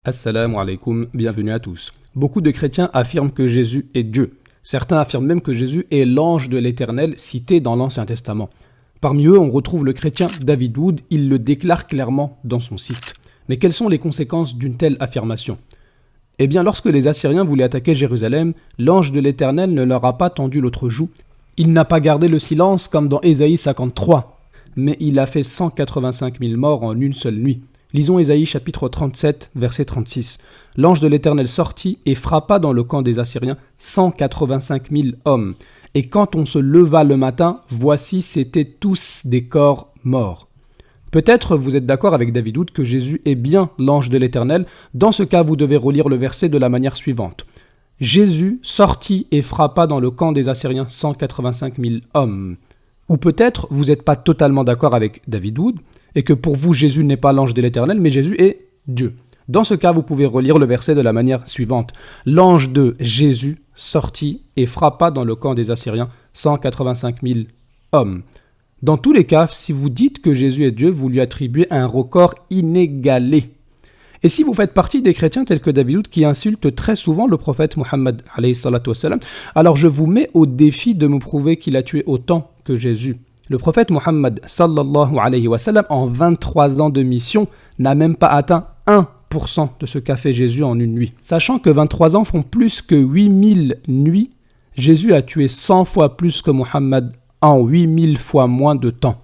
Assalamu alaikum, bienvenue à tous. Beaucoup de chrétiens affirment que Jésus est Dieu. Certains affirment même que Jésus est l'ange de l'Éternel cité dans l'Ancien Testament. Parmi eux, on retrouve le chrétien David Wood, il le déclare clairement dans son site. Mais quelles sont les conséquences d'une telle affirmation ? Eh bien, lorsque les Assyriens voulaient attaquer Jérusalem, l'ange de l'Éternel ne leur a pas tendu l'autre joue. Il n'a pas gardé le silence comme dans Ésaïe 53, mais il a fait 185 000 morts en une seule nuit. Lisons Ésaïe chapitre 37, verset 36. L'ange de l'Éternel sortit et frappa dans le camp des Assyriens 185 000 hommes. Et quand on se leva le matin, voici, c'étaient tous des corps morts. Peut-être vous êtes d'accord avec David Wood que Jésus est bien l'ange de l'Éternel. Dans ce cas, vous devez relire le verset de la manière suivante. Jésus sortit et frappa dans le camp des Assyriens 185 000 hommes. Ou peut-être vous n'êtes pas totalement d'accord avec David Wood et que pour vous Jésus n'est pas l'ange de l'Éternel mais Jésus est Dieu. Dans ce cas, vous pouvez relire le verset de la manière suivante. L'ange de Jésus sortit et frappa dans le camp des Assyriens 185 000 hommes. Dans tous les cas, si vous dites que Jésus est Dieu, vous lui attribuez un record inégalé. Et si vous faites partie des chrétiens tels que David Wood qui insultent très souvent le prophète Mohammed, alors je vous mets au défi de me prouver qu'il a tué autant que Jésus. Le prophète Mohammed, en 23 ans de mission, n'a même pas atteint 1% de ce qu'a fait Jésus en une nuit. Sachant que 23 ans font plus que 8000 nuits, Jésus a tué 100 fois plus que Mohammed en 8000 fois moins de temps.